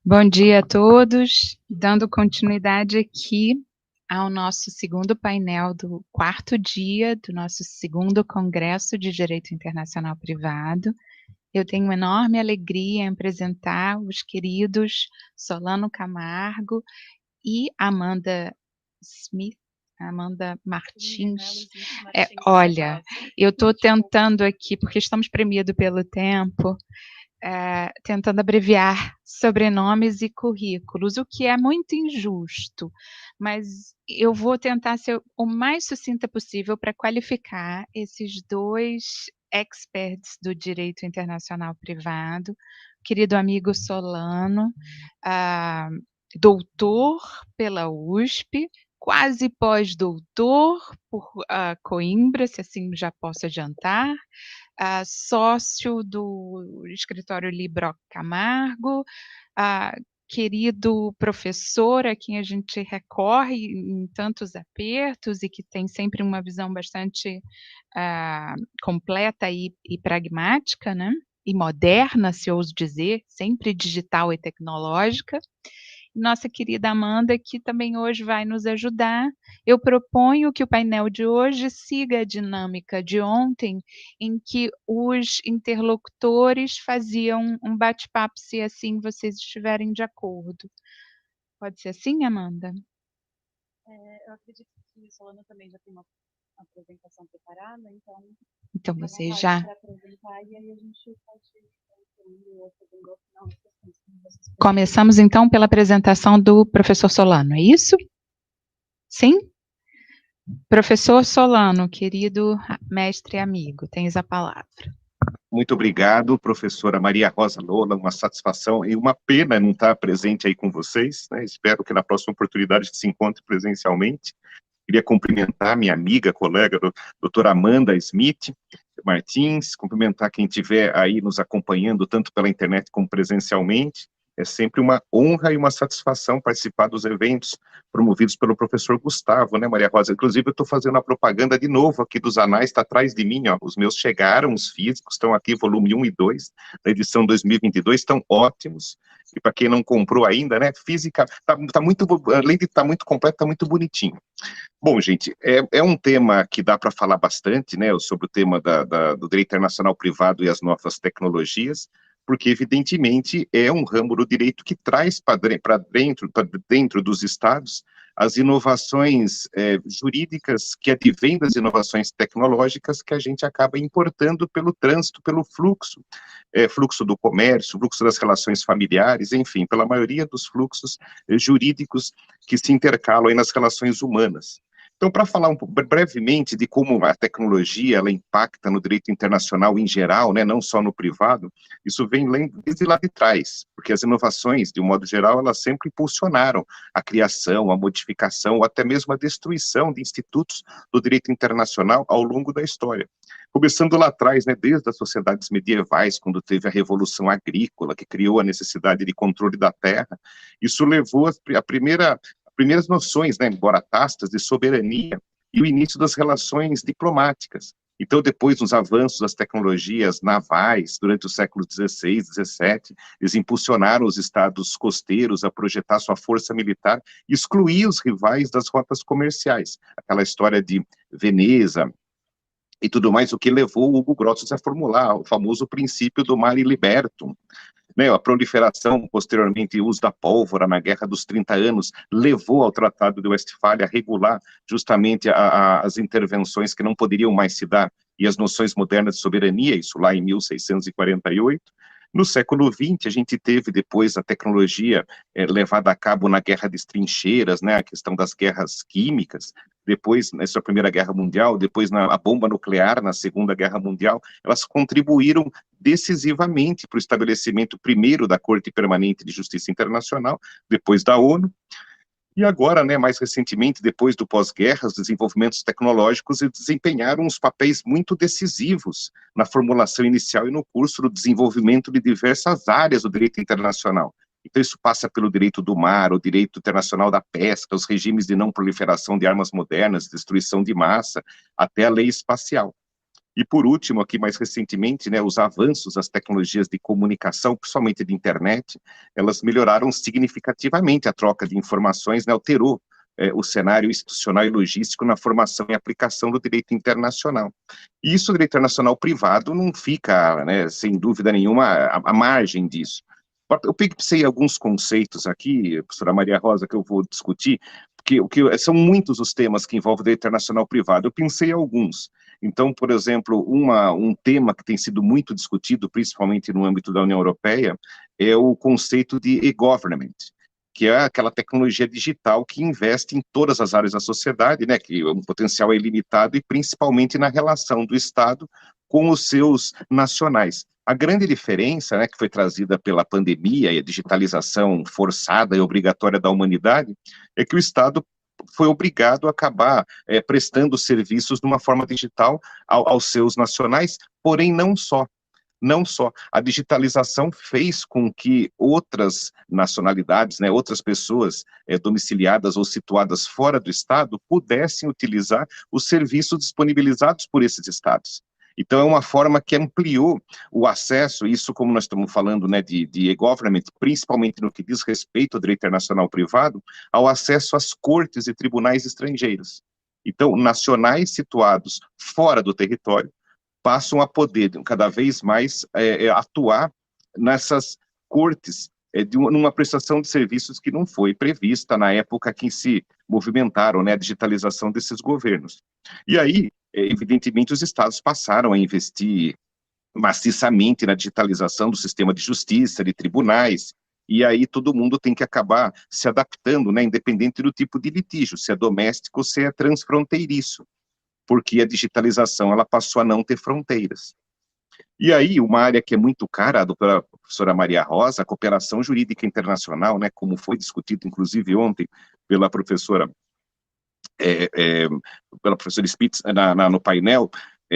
Bom dia a todos, dando continuidade aqui ao nosso segundo painel do quarto dia do nosso segundo Congresso de Direito Internacional Privado. Eu tenho uma enorme alegria em apresentar os queridos Solano Camargo e Amanda Martins. Olha, eu estou tentando aqui, porque estamos premiados pelo tempo, tentando abreviar sobrenomes e currículos, o que é muito injusto, mas eu vou tentar ser o mais sucinta possível para qualificar esses dois experts do direito internacional privado, querido amigo Solano, doutor pela USP, quase pós-doutor por Coimbra, se assim já posso adiantar, sócio do escritório Libro Camargo, querido professor a quem a gente recorre em tantos apertos e que tem sempre uma visão bastante completa e pragmática, né? E moderna, se ouso dizer, sempre digital e tecnológica. Nossa querida Amanda, que também hoje vai nos ajudar. Eu proponho que o painel de hoje siga a dinâmica de ontem, em que os interlocutores faziam um bate-papo, se assim vocês estiverem de acordo. Pode ser assim, Amanda? Eu acredito que o Solano também já tem uma apresentação preparada, então você já... para apresentar, e aí a gente pode... Começamos então pela apresentação do professor Solano, é isso? Sim? Professor Solano, querido mestre e amigo, tens a palavra. Muito obrigado, professora Maria Rosa Lola, uma satisfação e uma pena não estar presente aí com vocês, né? Espero que na próxima oportunidade a gente se encontre presencialmente. Queria cumprimentar minha amiga, colega, doutora Amanda Smith Martins, cumprimentar quem estiver aí nos acompanhando, tanto pela internet como presencialmente. É sempre uma honra e uma satisfação participar dos eventos promovidos pelo professor Gustavo, né, Maria Rosa? Inclusive, eu estou fazendo a propaganda de novo aqui dos anais, está atrás de mim, ó. Os meus chegaram, os físicos, estão aqui, volume 1 e 2, da edição 2022, estão ótimos. E para quem não comprou ainda, né, física, tá muito, além de estar muito completo, está muito bonitinho. Bom, gente, é um tema que dá para falar bastante, né, sobre o tema do direito internacional privado e as novas tecnologias, porque, evidentemente, é um ramo do direito que traz para dentro dos estados as inovações jurídicas que advêm das inovações tecnológicas que a gente acaba importando pelo trânsito, pelo fluxo, fluxo do comércio, fluxo das relações familiares, enfim, pela maioria dos fluxos jurídicos que se intercalam aí nas relações humanas. Então, para falar brevemente de como a tecnologia ela impacta no direito internacional em geral, né, não só no privado, isso vem desde lá de trás, porque as inovações, de um modo geral, elas sempre impulsionaram a criação, a modificação, ou até mesmo a destruição de institutos do direito internacional ao longo da história. Começando lá atrás, né, desde as sociedades medievais, quando teve a Revolução Agrícola, que criou a necessidade de controle da terra, isso levou primeiras noções, né, embora tácitas, de soberania e o início das relações diplomáticas. Então, depois dos avanços das tecnologias navais, durante o século XVI, XVII, eles impulsionaram os estados costeiros a projetar sua força militar e excluir os rivais das rotas comerciais. Aquela história de Veneza e tudo mais, o que levou o Hugo Grotius a formular o famoso princípio do mare libertum, né, a proliferação, posteriormente, o uso da pólvora na Guerra dos 30 Anos, levou ao Tratado de Westfália a regular justamente as intervenções que não poderiam mais se dar, e as noções modernas de soberania, isso lá em 1648. No século XX, a gente teve depois a tecnologia levada a cabo na Guerra das Trincheiras, né, a questão das guerras químicas, depois, nessa Primeira Guerra Mundial, depois a bomba nuclear na Segunda Guerra Mundial, elas contribuíram decisivamente para o estabelecimento primeiro da Corte Permanente de Justiça Internacional, depois da ONU, e agora, né, mais recentemente, depois do pós-guerra, os desenvolvimentos tecnológicos desempenharam uns papéis muito decisivos na formulação inicial e no curso do desenvolvimento de diversas áreas do direito internacional. Então, isso passa pelo direito do mar, o direito internacional da pesca, os regimes de não proliferação de armas modernas, destruição de massa, até a lei espacial. E por último, aqui mais recentemente, né, os avanços das tecnologias de comunicação, principalmente de internet, elas melhoraram significativamente a troca de informações, né, alterou o cenário institucional e logístico na formação e aplicação do direito internacional. E isso, o direito internacional privado, não fica, né, sem dúvida nenhuma, à margem disso. Eu pensei alguns conceitos aqui, professora Maria Rosa, que eu vou discutir, porque são muitos os temas que envolvem o direito internacional privado. Eu pensei em alguns. Então, por exemplo, um tema que tem sido muito discutido, principalmente no âmbito da União Europeia, é o conceito de e-government, que é aquela tecnologia digital que investe em todas as áreas da sociedade, né, que o potencial é ilimitado, e principalmente na relação do Estado com os seus nacionais. A grande diferença, né, que foi trazida pela pandemia e a digitalização forçada e obrigatória da humanidade, é que o Estado foi obrigado a acabar prestando serviços de uma forma digital aos seus nacionais, porém não só. Não só, a digitalização fez com que outras nacionalidades, né, outras pessoas domiciliadas ou situadas fora do Estado pudessem utilizar os serviços disponibilizados por esses Estados. Então, é uma forma que ampliou o acesso, isso como nós estamos falando, né, de e-government, principalmente no que diz respeito ao direito internacional privado, ao acesso às cortes e tribunais estrangeiros. Então, nacionais situados fora do território passam a poder cada vez mais atuar nessas cortes numa prestação de serviços que não foi prevista na época que se movimentaram, né, a digitalização desses governos. E aí, evidentemente, os estados passaram a investir maciçamente na digitalização do sistema de justiça, de tribunais, e aí todo mundo tem que acabar se adaptando, né, independente do tipo de litígio, se é doméstico ou se é transfronteiriço, porque a digitalização ela passou a não ter fronteiras. E aí, uma área que é muito cara, pela professora Maria Rosa, a cooperação jurídica internacional, né, como foi discutido, inclusive, ontem, pela professora Spitz, no painel,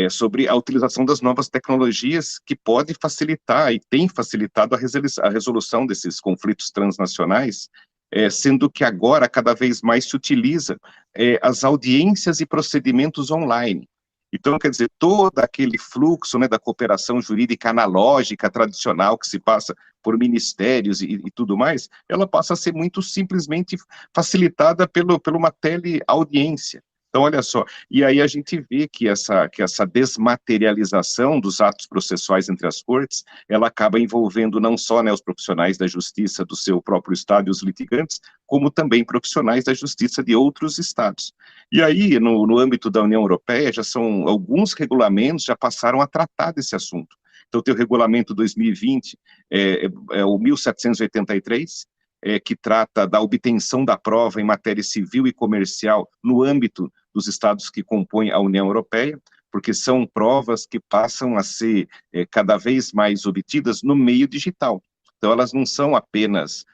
sobre a utilização das novas tecnologias que pode facilitar, e tem facilitado a resolução desses conflitos transnacionais, sendo que agora cada vez mais se utiliza as audiências e procedimentos online. Então, quer dizer, todo aquele fluxo, né, da cooperação jurídica analógica, tradicional, que se passa por ministérios e tudo mais, ela passa a ser muito simplesmente facilitada por uma teleaudiência. Então, olha só, e aí a gente vê que essa desmaterialização dos atos processuais entre as cortes, ela acaba envolvendo não só, né, os profissionais da justiça do seu próprio estado e os litigantes, como também profissionais da justiça de outros estados. E aí, no âmbito da União Europeia, já são alguns regulamentos já passaram a tratar desse assunto. Então, tem o regulamento 2020, o 1783, que trata da obtenção da prova em matéria civil e comercial no âmbito dos estados que compõem a União Europeia, porque são provas que passam a ser cada vez mais obtidas no meio digital. Então, elas não são apenas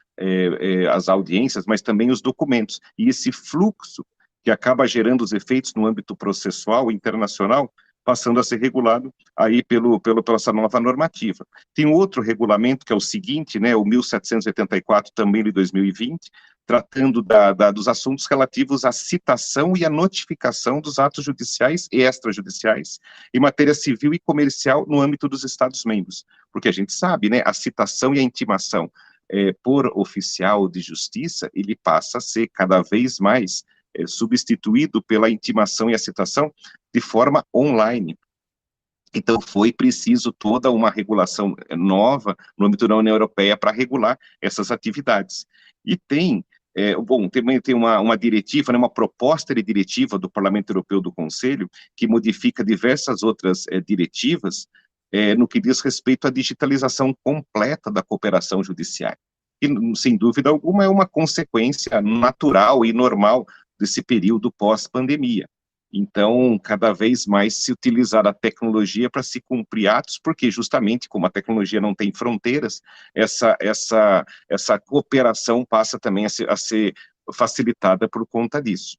as audiências, mas também os documentos. E esse fluxo que acaba gerando os efeitos no âmbito processual internacional, passando a ser regulado aí pela essa nova normativa. Tem outro regulamento, que é o seguinte, né, o 1784, também de 2020, tratando dos assuntos relativos à citação e à notificação dos atos judiciais e extrajudiciais em matéria civil e comercial no âmbito dos Estados-membros. Porque a gente sabe, né, a citação e a intimação por oficial de justiça, ele passa a ser cada vez mais substituído pela intimação e a citação de forma online. Então, foi preciso toda uma regulação nova no âmbito da União Europeia para regular essas atividades. E também tem uma diretiva, né, uma proposta de diretiva do Parlamento Europeu do Conselho, que modifica diversas outras diretivas no que diz respeito à digitalização completa da cooperação judiciária. E, sem dúvida alguma, é uma consequência natural e normal desse período pós-pandemia. Então, cada vez mais se utilizar a tecnologia para se cumprir atos, porque justamente como a tecnologia não tem fronteiras, essa cooperação passa também a ser facilitada por conta disso.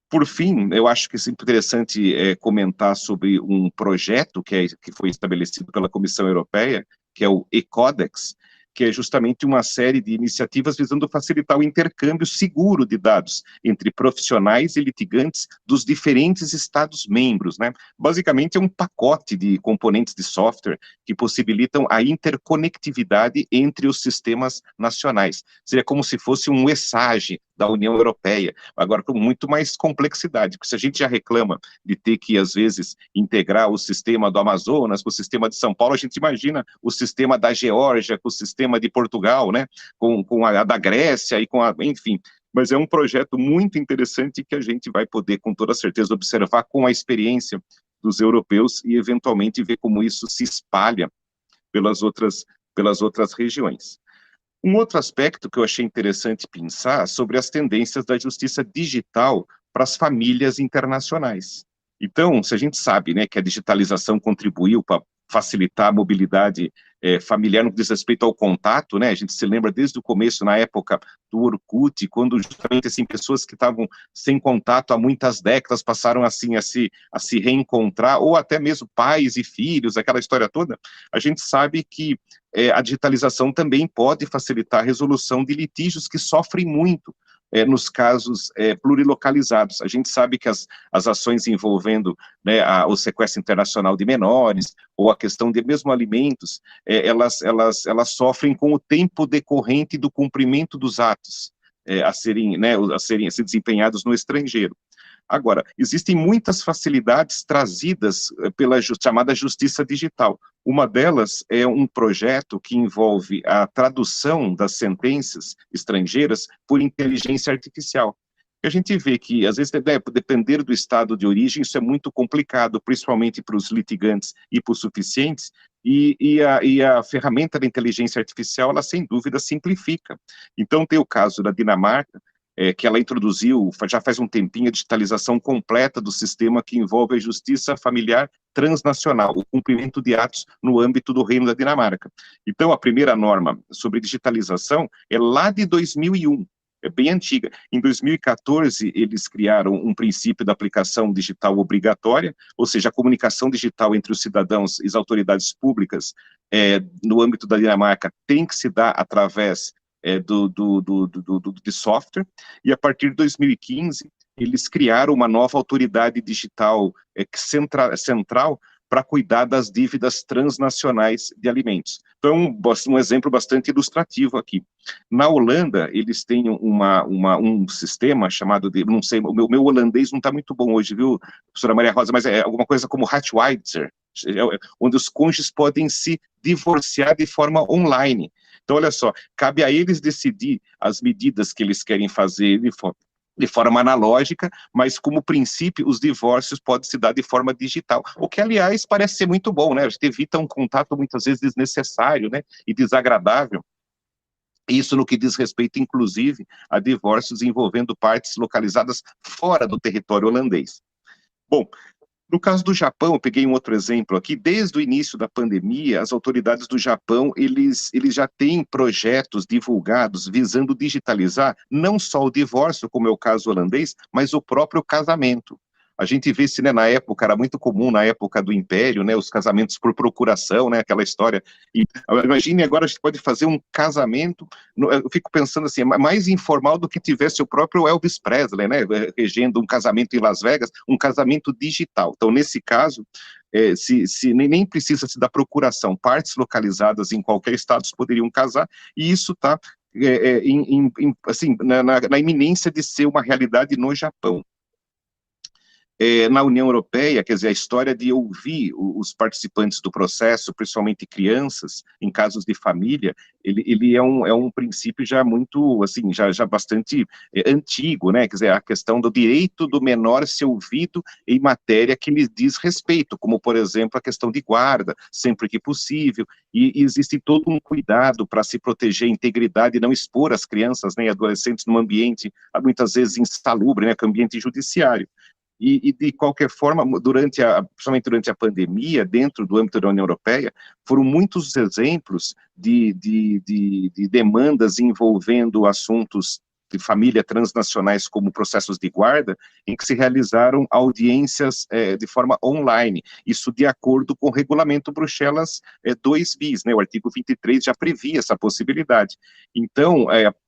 Por fim, eu acho que é sempre interessante comentar sobre um projeto que foi estabelecido pela Comissão Europeia, que é o e-Codex, que é justamente uma série de iniciativas visando facilitar o intercâmbio seguro de dados entre profissionais e litigantes dos diferentes Estados-membros, né? Basicamente é um pacote de componentes de software que possibilitam a interconectividade entre os sistemas nacionais. Seria como se fosse um ESAGE da União Europeia, agora com muito mais complexidade, porque se a gente já reclama de ter que, às vezes, integrar o sistema do Amazonas com o sistema de São Paulo, a gente imagina o sistema da Geórgia com o sistema de Portugal, né, com a da Grécia, e enfim, mas é um projeto muito interessante que a gente vai poder, com toda certeza, observar com a experiência dos europeus e, eventualmente, ver como isso se espalha pelas outras regiões. Um outro aspecto que eu achei interessante pensar sobre as tendências da justiça digital para as famílias internacionais. Então, se a gente sabe, né, que a digitalização contribuiu para facilitar a mobilidade familiar no que diz respeito ao contato, né, a gente se lembra desde o começo, na época do Orkut, quando justamente assim, pessoas que estavam sem contato há muitas décadas passaram assim a se reencontrar, ou até mesmo pais e filhos, aquela história toda, a gente sabe que a digitalização também pode facilitar a resolução de litígios que sofrem muito nos casos plurilocalizados. A gente sabe que as ações envolvendo, né, o sequestro internacional de menores, ou a questão de mesmo alimentos, elas sofrem com o tempo decorrente do cumprimento dos atos a serem desempenhados no estrangeiro. Agora, existem muitas facilidades trazidas pela chamada justiça digital. Uma delas é um projeto que envolve a tradução das sentenças estrangeiras por inteligência artificial. A gente vê que, às vezes, depender do estado de origem, isso é muito complicado, principalmente para os litigantes e para os suficientes, e a ferramenta da inteligência artificial, ela, sem dúvida, simplifica. Então, tem o caso da Dinamarca, que ela introduziu, já faz um tempinho, a digitalização completa do sistema que envolve a justiça familiar transnacional, o cumprimento de atos no âmbito do Reino da Dinamarca. Então, a primeira norma sobre digitalização é lá de 2001, é bem antiga. Em 2014, eles criaram um princípio da aplicação digital obrigatória, ou seja, a comunicação digital entre os cidadãos e as autoridades públicas no âmbito da Dinamarca tem que se dar através de software, e a partir de 2015, eles criaram uma nova autoridade digital central para cuidar das dívidas transnacionais de alimentos. Então, um exemplo bastante ilustrativo aqui. Na Holanda, eles têm um sistema chamado de, não sei, o meu holandês não está muito bom hoje, viu, professora Maria Rosa, mas é alguma coisa como Hatweizer, onde os cônjuges podem se divorciar de forma online. Então, olha só, cabe a eles decidir as medidas que eles querem fazer de forma analógica, mas como princípio os divórcios podem se dar de forma digital, o que, aliás, parece ser muito bom, né? A gente evita um contato muitas vezes desnecessário, né, e desagradável. Isso no que diz respeito, inclusive, a divórcios envolvendo partes localizadas fora do território holandês. Bom, no caso do Japão, eu peguei um outro exemplo aqui, desde o início da pandemia, as autoridades do Japão, eles já têm projetos divulgados visando digitalizar não só o divórcio, como é o caso holandês, mas o próprio casamento. A gente vê se, né, na época, era muito comum, na época do Império, né, os casamentos por procuração, né, aquela história. E imagine agora, a gente pode fazer um casamento, eu fico pensando assim, mais informal do que tivesse o próprio Elvis Presley, né, regendo um casamento em Las Vegas, um casamento digital. Então, nesse caso, nem precisa se dar procuração, partes localizadas em qualquer estado poderiam casar, e isso está assim, na iminência de ser uma realidade no Japão. Na União Europeia, quer dizer, a história de ouvir os participantes do processo, principalmente crianças, em casos de família, ele é um princípio já muito, assim, já bastante antigo, né, quer dizer, a questão do direito do menor ser ouvido em matéria que lhe diz respeito, como, por exemplo, a questão de guarda, sempre que possível, e existe todo um cuidado para se proteger a integridade e não expor as crianças, né, e adolescentes num ambiente, muitas vezes, insalubre, né, que é o ambiente judiciário. E de qualquer forma, principalmente durante a pandemia, dentro do âmbito da União Europeia, foram muitos exemplos de demandas envolvendo assuntos de família transnacionais como processos de guarda, em que se realizaram audiências de forma online, isso de acordo com o regulamento Bruxelas 2 bis, né, o artigo 23 já previa essa possibilidade. Então,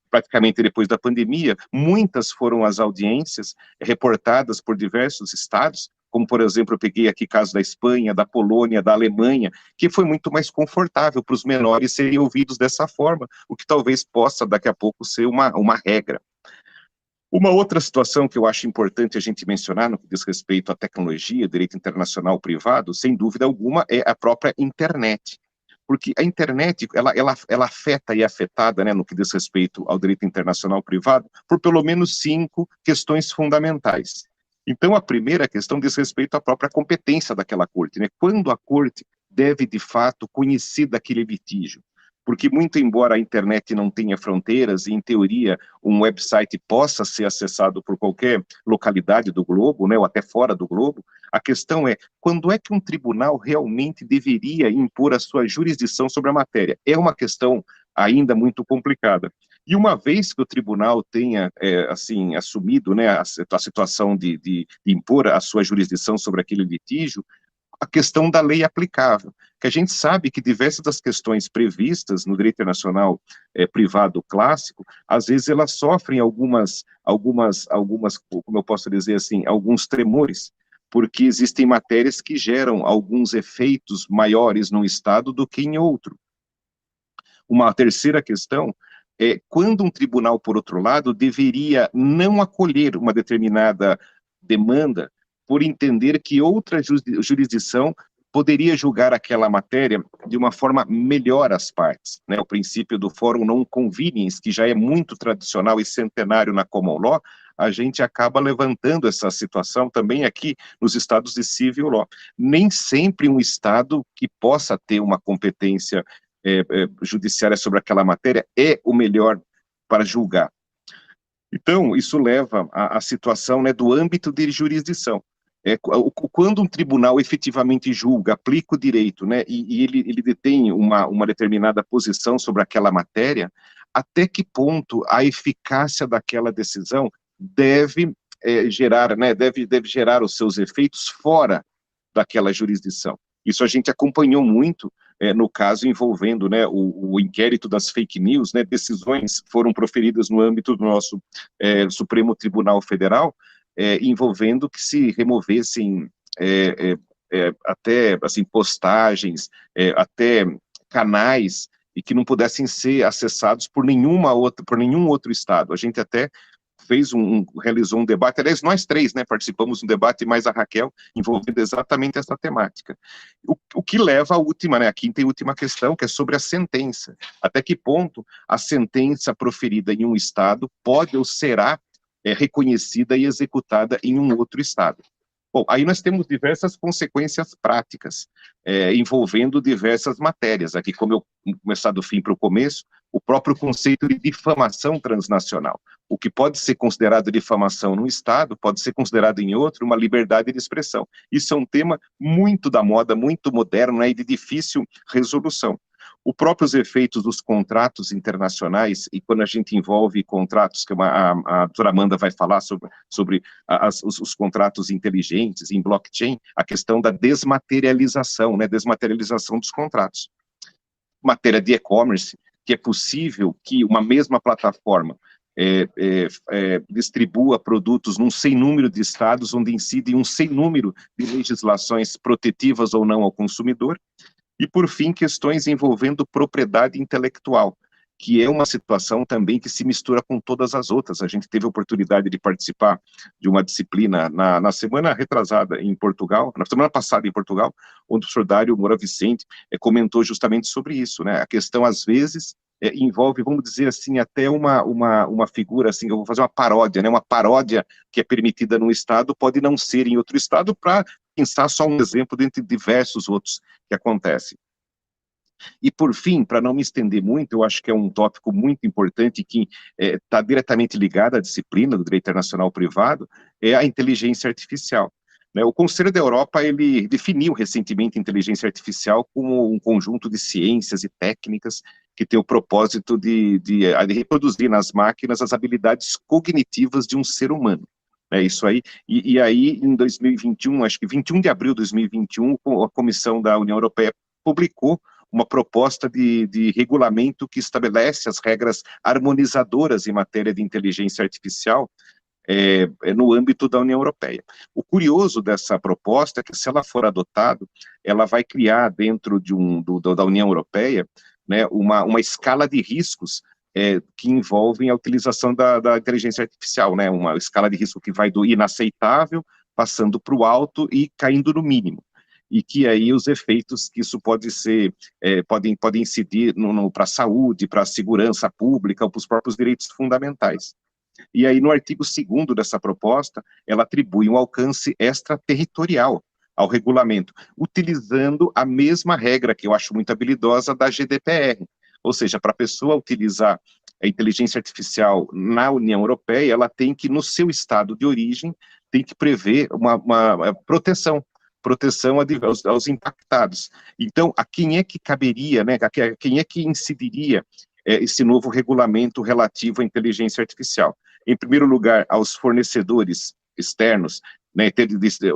praticamente depois da pandemia, muitas foram as audiências reportadas por diversos estados, como, por exemplo, eu peguei aqui caso da Espanha, da Polônia, da Alemanha, que foi muito mais confortável para os menores serem ouvidos dessa forma, o que talvez possa, daqui a pouco, ser uma regra. Uma outra situação que eu acho importante a gente mencionar no que diz respeito à tecnologia, direito internacional privado, sem dúvida alguma, é a própria internet. Porque a internet, ela afeta e é afetada, né, no que diz respeito ao direito internacional privado, por pelo menos 5 questões fundamentais. Então, a primeira questão diz respeito à própria competência daquela corte, né? Quando a corte deve, de fato, conhecer daquele litígio. Porque, muito embora a internet não tenha fronteiras, e, em teoria, um website possa ser acessado por qualquer localidade do globo, né, ou até fora do globo, a questão é, quando é que um tribunal realmente deveria impor a sua jurisdição sobre a matéria? É uma questão ainda muito complicada. E uma vez que o tribunal tenha, assim, assumido, né, a situação de impor a sua jurisdição sobre aquele litígio, a questão da lei aplicável, que a gente sabe que diversas das questões previstas no direito internacional privado clássico, às vezes elas sofrem algumas, como eu posso dizer assim, alguns tremores, porque existem matérias que geram alguns efeitos maiores num estado do que em outro. Uma terceira questão é quando um tribunal, por outro lado, deveria não acolher uma determinada demanda por entender que outra jurisdição poderia julgar aquela matéria de uma forma melhor às partes, né? O princípio do fórum non conveniens, que já é muito tradicional e centenário na common law, a gente acaba levantando essa situação também aqui nos estados de civil law. Nem sempre um estado que possa ter uma competência judiciária sobre aquela matéria é o melhor para julgar. Então, isso leva à situação, né, do âmbito de jurisdição. Quando um tribunal efetivamente julga, aplica o direito, né, e ele detém uma determinada posição sobre aquela matéria, até que ponto a eficácia daquela decisão deve gerar, né, deve gerar os seus efeitos fora daquela jurisdição. Isso a gente acompanhou muito no caso envolvendo, né, o inquérito das fake news, né, decisões foram proferidas no âmbito do nosso Supremo Tribunal Federal, envolvendo que se removessem até assim, postagens, até canais, e que não pudessem ser acessados por nenhum outro estado. A gente até realizou um debate, aliás, nós três, né, participamos de um debate, mais a Raquel, envolvendo exatamente essa temática. O que leva à última, né, a quinta e última questão, que é sobre a sentença. Até que ponto a sentença proferida em um estado pode ou será reconhecida e executada em um outro estado? Bom, aí nós temos diversas consequências práticas, envolvendo diversas matérias. Aqui, como eu começar do fim para o começo, o próprio conceito de difamação transnacional. O que pode ser considerado difamação num estado, pode ser considerado em outro uma liberdade de expressão. Isso é um tema muito da moda, muito moderno, né, e de difícil resolução. Os próprios efeitos dos contratos internacionais, e quando a gente envolve contratos, que a doutora Amanda vai falar sobre os contratos inteligentes em blockchain, a questão da desmaterialização, né, desmaterialização dos contratos. Matéria de e-commerce, que é possível que uma mesma plataforma distribua produtos num sem número de estados, onde incidem um sem número de legislações protetivas ou não ao consumidor. E, por fim, questões envolvendo propriedade intelectual, que é uma situação também que se mistura com todas as outras. A gente teve a oportunidade de participar de uma disciplina na semana retrasada em Portugal, na semana passada em Portugal, onde o professor Dário Moura Vicente comentou justamente sobre isso, né? A questão, às vezes, envolve, vamos dizer assim, até uma figura, assim, eu vou fazer uma paródia, né? Uma paródia que é permitida num estado pode não ser em outro estado, para pensar só um exemplo dentre diversos outros que acontecem. E, por fim, para não me estender muito, eu acho que é um tópico muito importante que está diretamente ligado à disciplina do direito internacional privado, é a inteligência artificial. Né? O Conselho da Europa, ele definiu recentemente a inteligência artificial como um conjunto de ciências e técnicas que tem o propósito de reproduzir nas máquinas as habilidades cognitivas de um ser humano. É isso aí. E aí, em 2021, acho que 21 de abril de 2021, a Comissão da União Europeia publicou uma proposta de regulamento que estabelece as regras harmonizadoras em matéria de inteligência artificial no âmbito da União Europeia. O curioso dessa proposta é que, se ela for adotada, ela vai criar dentro da União Europeia, né, uma escala de riscos que envolvem a utilização da inteligência artificial, né, uma escala de risco que vai do inaceitável, passando para o alto e caindo no mínimo. E que aí os efeitos que isso pode ser, podem incidir para a saúde, para a segurança pública, ou para os próprios direitos fundamentais. E aí, no artigo 2º dessa proposta, ela atribui um alcance extraterritorial ao regulamento, utilizando a mesma regra, que eu acho muito habilidosa, da GDPR. Ou seja, para a pessoa utilizar a inteligência artificial na União Europeia, ela tem que, no seu estado de origem, tem que prever uma proteção aos impactados. Então, a quem é que caberia, né, a quem é que incidiria esse novo regulamento relativo à inteligência artificial? Em primeiro lugar, aos fornecedores externos, né,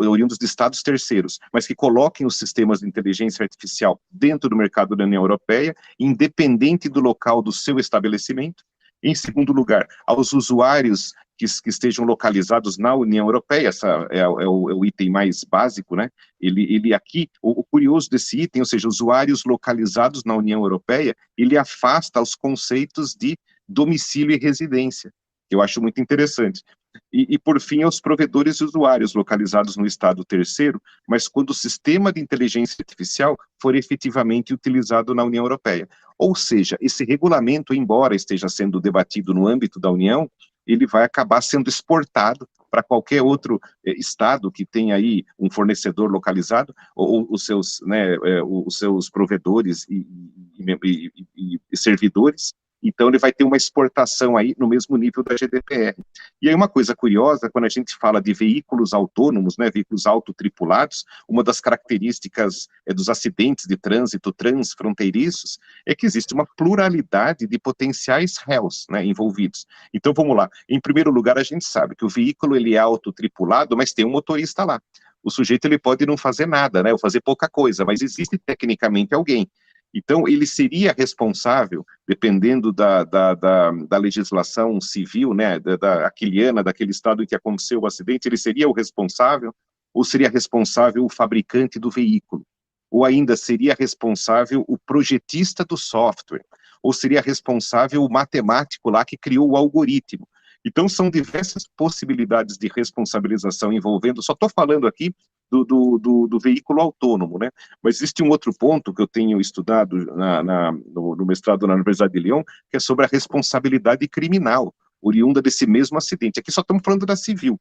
oriundos de estados terceiros, mas que coloquem os sistemas de inteligência artificial dentro do mercado da União Europeia, independente do local do seu estabelecimento. Em segundo lugar, aos usuários que estejam localizados na União Europeia, essa é o item mais básico, né? Ele aqui, o curioso desse item, ou seja, usuários localizados na União Europeia, ele afasta os conceitos de domicílio e residência, que eu acho muito interessante. E, por fim, aos provedores e usuários localizados no estado terceiro, mas quando o sistema de inteligência artificial for efetivamente utilizado na União Europeia. Ou seja, esse regulamento, embora esteja sendo debatido no âmbito da União, ele vai acabar sendo exportado para qualquer outro estado que tenha aí um fornecedor localizado, ou os seus provedores e servidores. Então, ele vai ter uma exportação aí no mesmo nível da GDPR. E aí, uma coisa curiosa, quando a gente fala de veículos autônomos, né, veículos autotripulados, uma das características dos acidentes de trânsito transfronteiriços é que existe uma pluralidade de potenciais réus, né, envolvidos. Então, vamos lá. Em primeiro lugar, a gente sabe que o veículo ele é autotripulado, mas tem um motorista lá. O sujeito ele pode não fazer nada, né, ou fazer pouca coisa, mas existe tecnicamente alguém. Então, ele seria responsável, dependendo da legislação civil, né, aquiliana, daquele estado em que aconteceu o acidente, ele seria o responsável, ou seria responsável o fabricante do veículo? Ou ainda seria responsável o projetista do software? Ou seria responsável o matemático lá que criou o algoritmo? Então, são diversas possibilidades de responsabilização envolvendo, só estou falando aqui do veículo autônomo, né? Mas existe um outro ponto que eu tenho estudado no mestrado na Universidade de Lyon, que é sobre a responsabilidade criminal, oriunda desse mesmo acidente. Aqui só estamos falando da civil.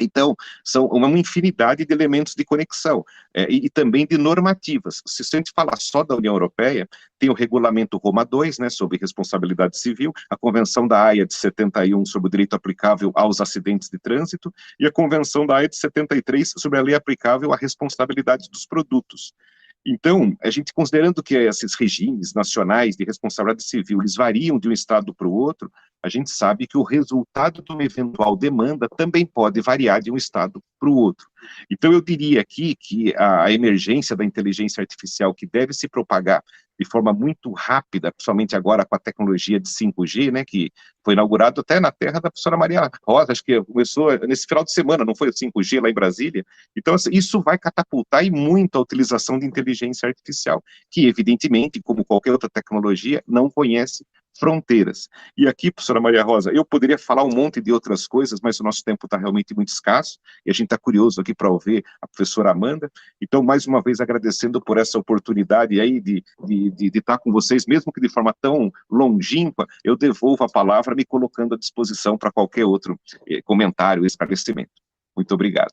Então, são uma infinidade de elementos de conexão e também de normativas. Se a gente falar só da União Europeia, tem o regulamento Roma II, né, sobre responsabilidade civil, a Convenção da Haia de 71 sobre o direito aplicável aos acidentes de trânsito e a Convenção da Haia de 73 sobre a lei aplicável à responsabilidade dos produtos. Então, a gente considerando que esses regimes nacionais de responsabilidade civil, eles variam de um estado para o outro, a gente sabe que o resultado de uma eventual demanda também pode variar de um estado para o outro. Então, eu diria aqui que a emergência da inteligência artificial, que deve se propagar de forma muito rápida, principalmente agora com a tecnologia de 5G, né, que foi inaugurado até na terra da professora Maria Rosa, acho que começou nesse final de semana, não foi o 5G lá em Brasília? Então, assim, isso vai catapultar e muito a utilização de inteligência artificial, que evidentemente, como qualquer outra tecnologia, não conhece fronteiras. E aqui, professora Maria Rosa, eu poderia falar um monte de outras coisas, mas o nosso tempo está realmente muito escasso, e a gente está curioso aqui para ouvir a professora Amanda. Então, mais uma vez, agradecendo por essa oportunidade aí de estar com vocês, mesmo que de forma tão longínqua, eu devolvo a palavra me colocando à disposição para qualquer outro comentário, esclarecimento. Muito obrigado.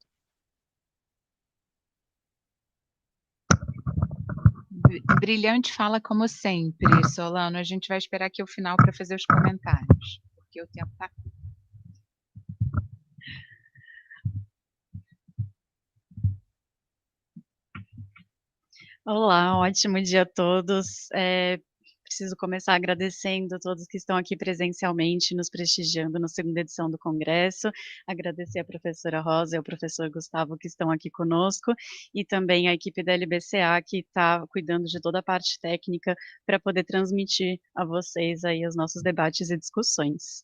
Brilhante fala como sempre, Solano. A gente vai esperar aqui o final para fazer os comentários, porque o tempo está curto. Olá, ótimo dia a todos. preciso começar agradecendo a todos que estão aqui presencialmente nos prestigiando na segunda edição do congresso, agradecer a professora Rosa e ao professor Gustavo que estão aqui conosco, e também a equipe da LBCA que está cuidando de toda a parte técnica para poder transmitir a vocês aí os nossos debates e discussões.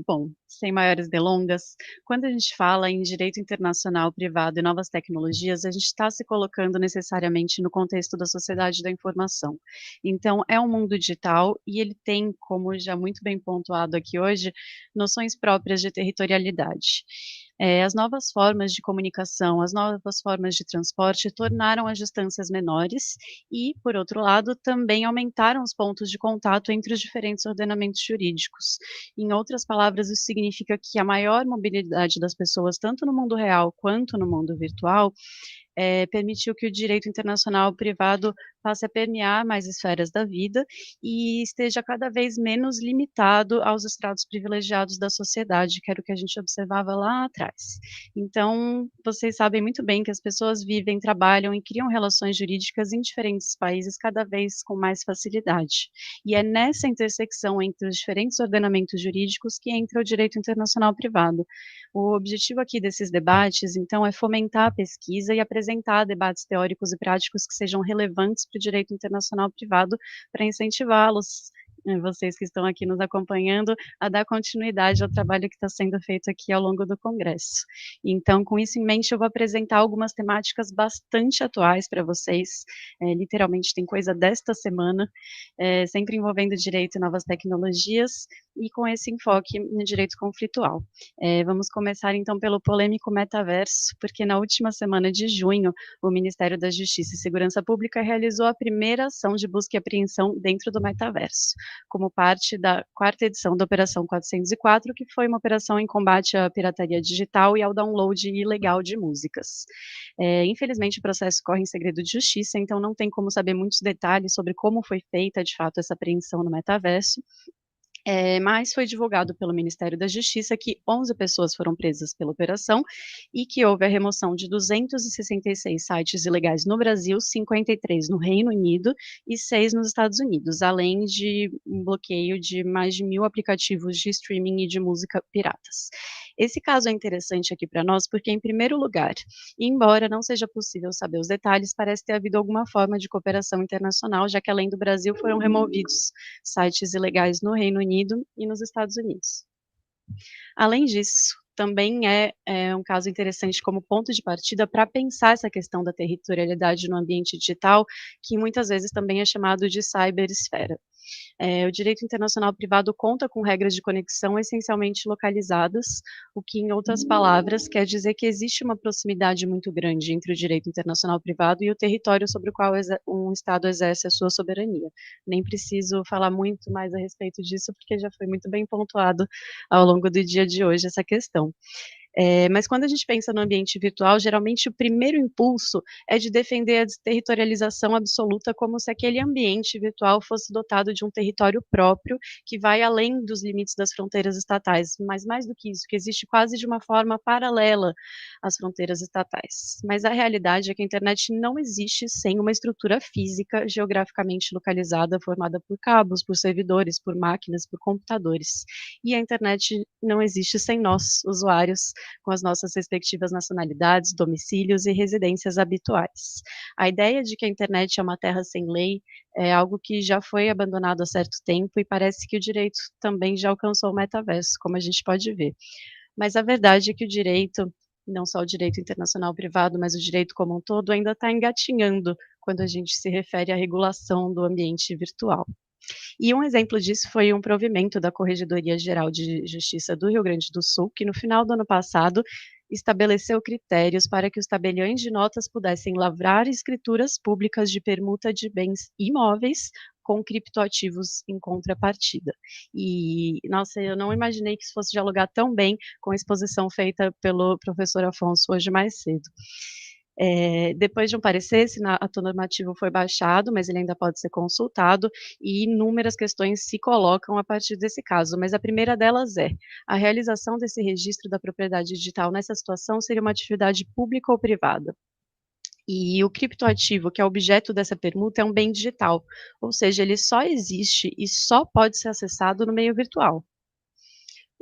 Bom, sem maiores delongas, quando a gente fala em direito internacional privado e novas tecnologias, a gente está se colocando necessariamente no contexto da sociedade da informação. Então, é um mundo digital e ele tem, como já muito bem pontuado aqui hoje, noções próprias de territorialidade. As novas formas de comunicação, as novas formas de transporte tornaram as distâncias menores e, por outro lado, também aumentaram os pontos de contato entre os diferentes ordenamentos jurídicos. Em outras palavras, isso significa que a maior mobilidade das pessoas, tanto no mundo real quanto no mundo virtual, permitiu que o direito internacional privado passe a permear mais esferas da vida e esteja cada vez menos limitado aos estratos privilegiados da sociedade, que era o que a gente observava lá atrás. Então, vocês sabem muito bem que as pessoas vivem, trabalham e criam relações jurídicas em diferentes países cada vez com mais facilidade. E é nessa intersecção entre os diferentes ordenamentos jurídicos que entra o direito internacional privado. O objetivo aqui desses debates, então, é fomentar a pesquisa e apresentar debates teóricos e práticos que sejam relevantes para o direito internacional privado, para incentivá-los, vocês que estão aqui nos acompanhando, a dar continuidade ao trabalho que está sendo feito aqui ao longo do congresso. Então, com isso em mente, eu vou apresentar algumas temáticas bastante atuais para vocês, literalmente tem coisa desta semana, sempre envolvendo direito e novas tecnologias, e com esse enfoque no direito conflitual. Vamos começar então pelo polêmico metaverso, porque na última semana de junho, o Ministério da Justiça e Segurança Pública realizou a primeira ação de busca e apreensão dentro do metaverso, como parte da quarta edição da Operação 404, que foi uma operação em combate à pirataria digital e ao download ilegal de músicas. Infelizmente, o processo corre em segredo de justiça, então não tem como saber muitos detalhes sobre como foi feita, de fato, essa apreensão no metaverso. Mas foi divulgado pelo Ministério da Justiça que 11 pessoas foram presas pela operação e que houve a remoção de 266 sites ilegais no Brasil, 53 no Reino Unido e 6 nos Estados Unidos, além de um bloqueio de mais de 1.000 aplicativos de streaming e de música piratas. Esse caso é interessante aqui para nós porque, em primeiro lugar, embora não seja possível saber os detalhes, parece ter havido alguma forma de cooperação internacional, já que além do Brasil foram removidos sites ilegais no Reino Unido e nos Estados Unidos. Além disso, também é um caso interessante como ponto de partida para pensar essa questão da territorialidade no ambiente digital, que muitas vezes também é chamado de cyberesfera. O direito internacional privado conta com regras de conexão essencialmente localizadas, o que, em outras palavras, quer dizer que existe uma proximidade muito grande entre o direito internacional privado e o território sobre o qual um Estado exerce a sua soberania. Nem preciso falar muito mais a respeito disso, porque já foi muito bem pontuado ao longo do dia de hoje essa questão. Mas quando a gente pensa no ambiente virtual, geralmente o primeiro impulso é de defender a desterritorialização absoluta, como se aquele ambiente virtual fosse dotado de um território próprio, que vai além dos limites das fronteiras estatais, mas mais do que isso, que existe quase de uma forma paralela às fronteiras estatais. Mas a realidade é que a internet não existe sem uma estrutura física geograficamente localizada, formada por cabos, por servidores, por máquinas, por computadores. E a internet não existe sem nós, usuários, com as nossas respectivas nacionalidades, domicílios e residências habituais. A ideia de que a internet é uma terra sem lei é algo que já foi abandonado há certo tempo e parece que o direito também já alcançou o metaverso, como a gente pode ver. Mas a verdade é que o direito, não só o direito internacional privado, mas o direito como um todo, ainda está engatinhando quando a gente se refere à regulação do ambiente virtual. E um exemplo disso foi um provimento da Corregedoria Geral de Justiça do Rio Grande do Sul, que no final do ano passado estabeleceu critérios para que os tabeliões de notas pudessem lavrar escrituras públicas de permuta de bens imóveis com criptoativos em contrapartida. E, nossa, eu não imaginei que isso fosse dialogar tão bem com a exposição feita pelo professor Afonso hoje mais cedo. Depois de um parecer, esse ato normativo foi baixado, mas ele ainda pode ser consultado, e inúmeras questões se colocam a partir desse caso, mas a primeira delas é: a realização desse registro da propriedade digital nessa situação seria uma atividade pública ou privada? E o criptoativo, que é objeto dessa permuta, é um bem digital, ou seja, ele só existe e só pode ser acessado no meio virtual.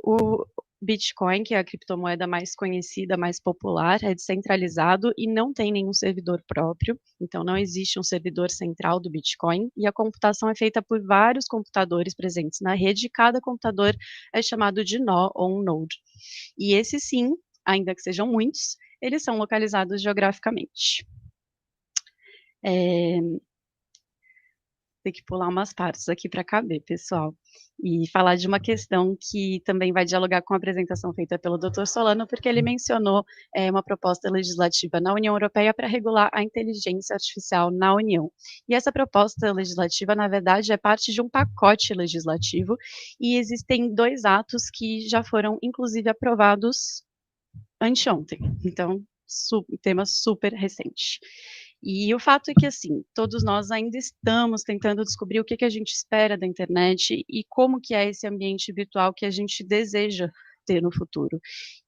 O Bitcoin, que é a criptomoeda mais conhecida, mais popular, é descentralizado e não tem nenhum servidor próprio, então não existe um servidor central do Bitcoin, e a computação é feita por vários computadores presentes na rede, e cada computador é chamado de nó ou um node. E esses sim, ainda que sejam muitos, eles são localizados geograficamente. Tem que pular umas partes aqui para caber, pessoal. E falar de uma questão que também vai dialogar com a apresentação feita pelo Dr. Solano, porque ele mencionou uma proposta legislativa na União Europeia para regular a inteligência artificial na União. E essa proposta legislativa, na verdade, é parte de um pacote legislativo, e existem 2 atos que já foram, inclusive, aprovados anteontem. Então, tema super recente. E o fato é que, assim, todos nós ainda estamos tentando descobrir o que a gente espera da internet e como que é esse ambiente virtual que a gente deseja ter no futuro.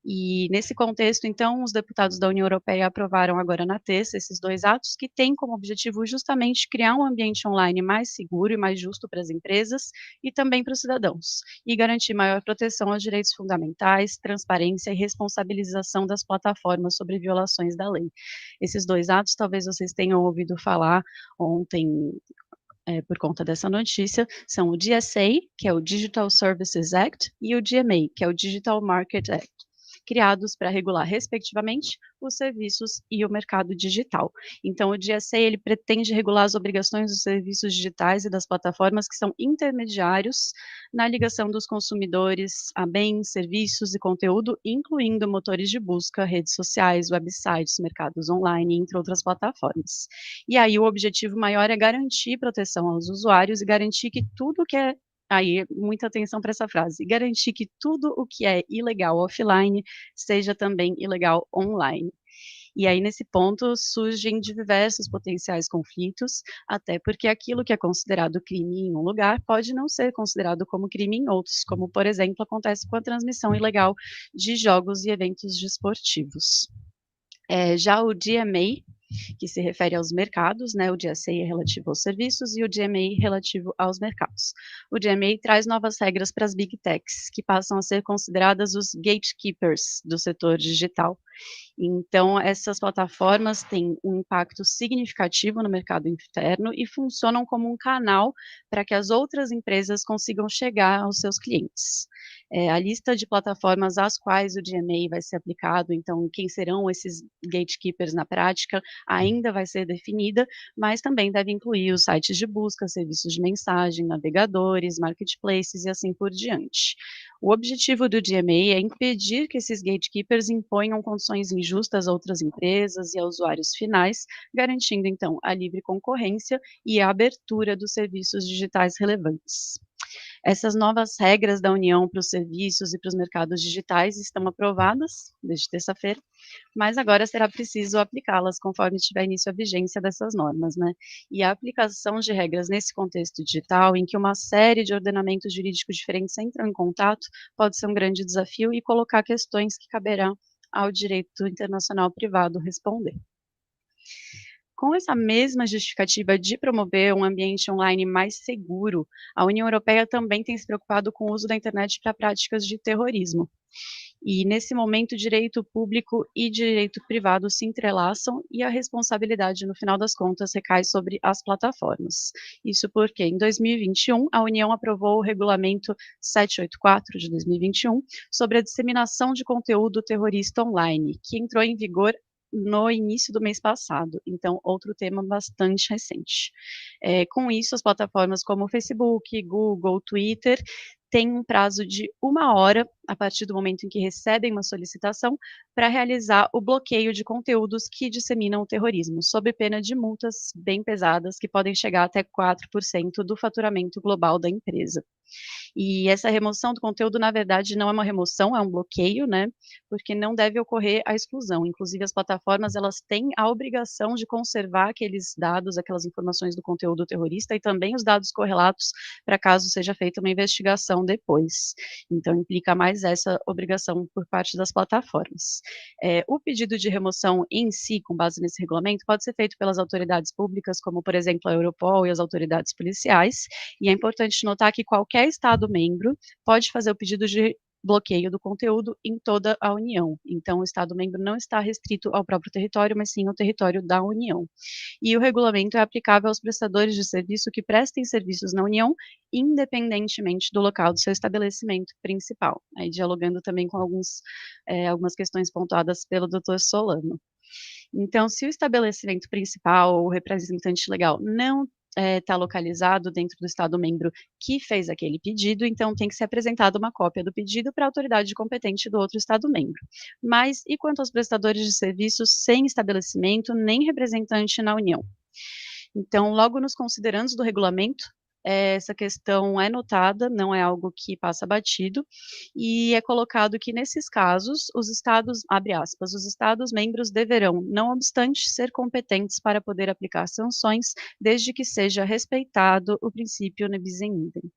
E nesse contexto, então, os deputados da União Europeia aprovaram agora na terça esses 2 atos que têm como objetivo justamente criar um ambiente online mais seguro e mais justo para as empresas e também para os cidadãos, e garantir maior proteção aos direitos fundamentais, transparência e responsabilização das plataformas sobre violações da lei. Esses 2 atos, talvez vocês tenham ouvido falar ontem, por conta dessa notícia, são o DSA, que é o Digital Services Act, e o DMA, que é o Digital Market Act, criados para regular, respectivamente, os serviços e o mercado digital. Então, o DSA, ele pretende regular as obrigações dos serviços digitais e das plataformas que são intermediários na ligação dos consumidores a bens, serviços e conteúdo, incluindo motores de busca, redes sociais, websites, mercados online, entre outras plataformas. E aí, o objetivo maior é garantir proteção aos usuários e garantir que tudo que é aí, muita atenção para essa frase, garantir que tudo o que é ilegal offline seja também ilegal online. E aí, nesse ponto, surgem diversos potenciais conflitos, até porque aquilo que é considerado crime em um lugar pode não ser considerado como crime em outros, como, por exemplo, acontece com a transmissão ilegal de jogos e eventos desportivos. Já o DMA, que se refere aos mercados, né, o DSA é relativo aos serviços e o DMA relativo aos mercados. O DMA traz novas regras para as Big Techs, que passam a ser consideradas os gatekeepers do setor digital. Então, essas plataformas têm um impacto significativo no mercado interno e funcionam como um canal para que as outras empresas consigam chegar aos seus clientes. A lista de plataformas às quais o DMA vai ser aplicado, então, quem serão esses gatekeepers na prática, ainda vai ser definida, mas também deve incluir os sites de busca, serviços de mensagem, navegadores, marketplaces e assim por diante. O objetivo do DMA é impedir que esses gatekeepers imponham condições injustas a outras empresas e a usuários finais, garantindo, então, a livre concorrência e a abertura dos serviços digitais relevantes. Essas novas regras da União para os serviços e para os mercados digitais estão aprovadas desde terça-feira, mas agora será preciso aplicá-las conforme tiver início a vigência dessas normas, né? E a aplicação de regras nesse contexto digital, em que uma série de ordenamentos jurídicos diferentes entram em contato, pode ser um grande desafio e colocar questões que caberá ao direito internacional privado responder. Com essa mesma justificativa de promover um ambiente online mais seguro, a União Europeia também tem se preocupado com o uso da internet para práticas de terrorismo. E nesse momento, direito público e direito privado se entrelaçam e a responsabilidade, no final das contas, recai sobre as plataformas. Isso porque, em 2021, a União aprovou o Regulamento 784 de 2021 sobre a disseminação de conteúdo terrorista online, que entrou em vigor no início do mês passado, então outro tema bastante recente. Com isso, as plataformas como o Facebook, Google, Twitter, têm um prazo de 1 hora, a partir do momento em que recebem uma solicitação, para realizar o bloqueio de conteúdos que disseminam o terrorismo, sob pena de multas bem pesadas, que podem chegar até 4% do faturamento global da empresa. E essa remoção do conteúdo, na verdade, não é uma remoção, é um bloqueio, né, porque não deve ocorrer a exclusão. Inclusive, as plataformas, elas têm a obrigação de conservar aqueles dados, aquelas informações do conteúdo terrorista e também os dados correlatos para caso seja feita uma investigação depois. Então, implica mais mais essa obrigação por parte das plataformas. O pedido de remoção em si, com base nesse regulamento, pode ser feito pelas autoridades públicas, como, por exemplo, a Europol e as autoridades policiais, e é importante notar que qualquer Estado-membro pode fazer o pedido de bloqueio do conteúdo em toda a União. Então, o Estado-membro não está restrito ao próprio território, mas sim ao território da União. E o regulamento é aplicável aos prestadores de serviço que prestem serviços na União, independentemente do local do seu estabelecimento principal. Aí, dialogando também com algumas questões pontuadas pelo Dr. Solano. Então, se o estabelecimento principal ou o representante legal não está localizado dentro do Estado-membro que fez aquele pedido, então tem que ser apresentada uma cópia do pedido para a autoridade competente do outro Estado-membro. Mas, e quanto aos prestadores de serviços sem estabelecimento nem representante na União? Então, logo nos considerandos do regulamento, essa questão é notada, não é algo que passa batido, e é colocado que nesses casos, os estados, abre aspas, os estados-membros deverão, não obstante, ser competentes para poder aplicar sanções, desde que seja respeitado o princípio ne bis in idem.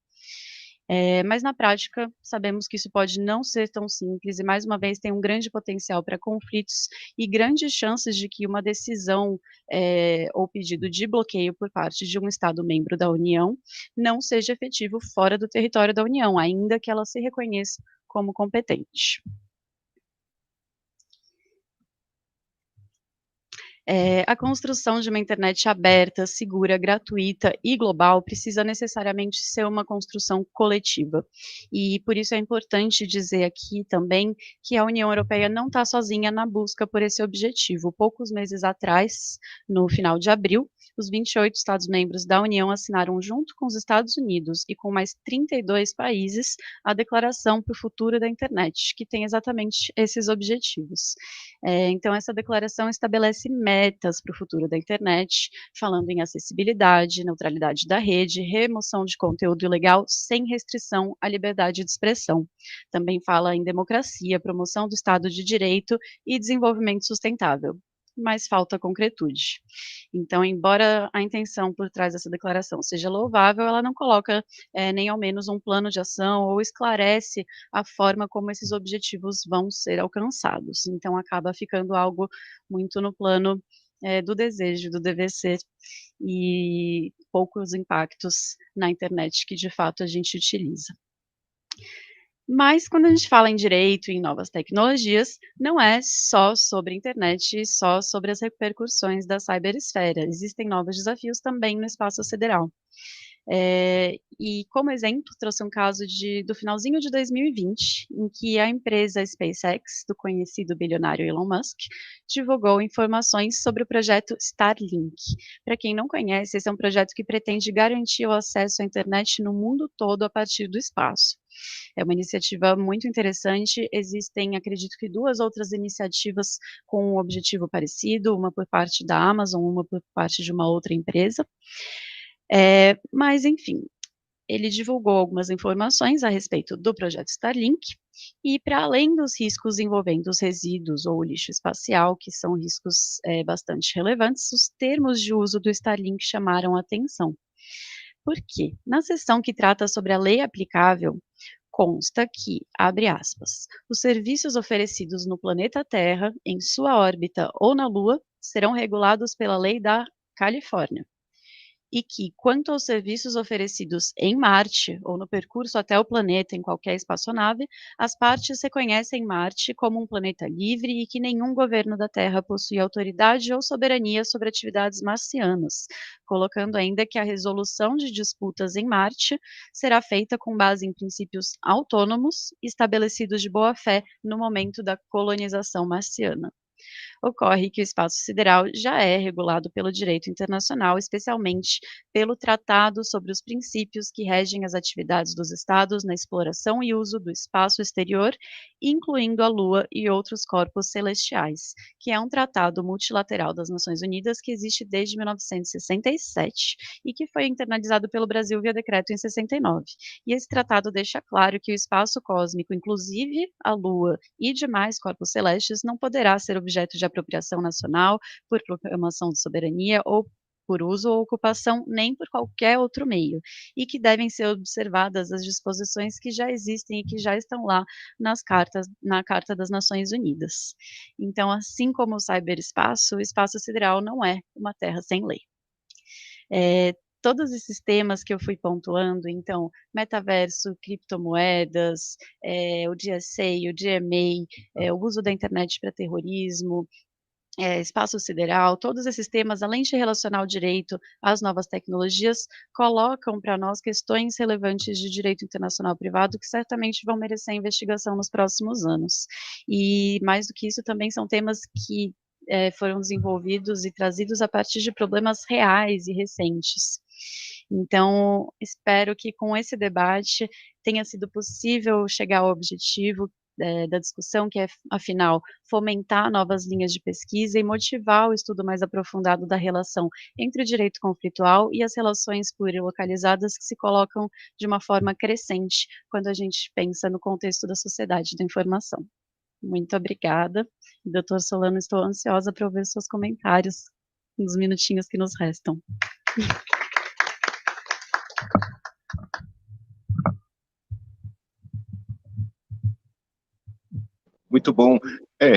Mas na prática, sabemos que isso pode não ser tão simples e, mais uma vez, tem um grande potencial para conflitos e grandes chances de que uma decisão ou pedido de bloqueio por parte de um Estado-membro da União não seja efetivo fora do território da União, ainda que ela se reconheça como competente. A construção de uma internet aberta, segura, gratuita e global precisa necessariamente ser uma construção coletiva. E por isso é importante dizer aqui também que a União Europeia não está sozinha na busca por esse objetivo. Poucos meses atrás, no final de abril, os 28 Estados-membros da União assinaram, junto com os Estados Unidos e com mais 32 países, a Declaração para o Futuro da Internet, que tem exatamente esses objetivos. Então, essa declaração estabelece metas para o futuro da internet, falando em acessibilidade, neutralidade da rede, remoção de conteúdo ilegal sem restrição à liberdade de expressão. Também fala em democracia, promoção do Estado de Direito e desenvolvimento sustentável. Mas falta concretude. Então, embora a intenção por trás dessa declaração seja louvável, ela não coloca nem ao menos um plano de ação ou esclarece a forma como esses objetivos vão ser alcançados. Então, acaba ficando algo muito no plano do desejo, do dever ser, e poucos impactos na internet que de fato a gente utiliza. Mas quando a gente fala em direito e em novas tecnologias, não é só sobre a internet e só sobre as repercussões da ciberesfera. Existem novos desafios também no espaço sideral. E como exemplo, trouxe um caso do finalzinho de 2020, em que a empresa SpaceX, do conhecido bilionário Elon Musk, divulgou informações sobre o projeto Starlink. Para quem não conhece, esse é um projeto que pretende garantir o acesso à internet no mundo todo a partir do espaço. É uma iniciativa muito interessante, existem, acredito que 2 outras iniciativas com um objetivo parecido, uma por parte da Amazon, uma por parte de uma outra empresa. Mas, enfim, ele divulgou algumas informações a respeito do projeto Starlink, e para além dos riscos envolvendo os resíduos ou o lixo espacial, que são riscos bastante relevantes, os termos de uso do Starlink chamaram a atenção. Por quê? Na seção que trata sobre a lei aplicável, consta que, abre aspas, os serviços oferecidos no planeta Terra, em sua órbita ou na Lua, serão regulados pela lei da Califórnia. E que, quanto aos serviços oferecidos em Marte ou no percurso até o planeta em qualquer espaçonave, as partes reconhecem Marte como um planeta livre e que nenhum governo da Terra possui autoridade ou soberania sobre atividades marcianas, colocando ainda que a resolução de disputas em Marte será feita com base em princípios autônomos estabelecidos de boa-fé no momento da colonização marciana. Ocorre que o espaço sideral já é regulado pelo direito internacional, especialmente pelo Tratado sobre os Princípios que regem as atividades dos Estados na exploração e uso do espaço exterior, incluindo a Lua e outros corpos celestiais, que é um tratado multilateral das Nações Unidas que existe desde 1967 e que foi internalizado pelo Brasil via decreto em 69. E esse tratado deixa claro que o espaço cósmico, inclusive a Lua e demais corpos celestes, não poderá ser objeto de apropriação nacional por proclamação de soberania ou por uso ou ocupação, nem por qualquer outro meio, e que devem ser observadas as disposições que já existem e que já estão lá na Carta das Nações Unidas. Então, assim como o ciberespaço, o espaço sideral não é uma terra sem lei. Todos esses temas que eu fui pontuando, então, metaverso, criptomoedas, o GSA, o GMA, o uso da internet para terrorismo, espaço sideral, todos esses temas, além de relacionar o direito às novas tecnologias, colocam para nós questões relevantes de direito internacional privado que certamente vão merecer investigação nos próximos anos. E, mais do que isso, também são temas que foram desenvolvidos e trazidos a partir de problemas reais e recentes. Então, espero que com esse debate tenha sido possível chegar ao objetivo da discussão, que é, afinal, fomentar novas linhas de pesquisa e motivar o estudo mais aprofundado da relação entre o direito conflitual e as relações plurilocalizadas que se colocam de uma forma crescente quando a gente pensa no contexto da sociedade da informação. Muito obrigada. Doutor Solano, estou ansiosa para ouvir seus comentários nos minutinhos que nos restam. Muito bom.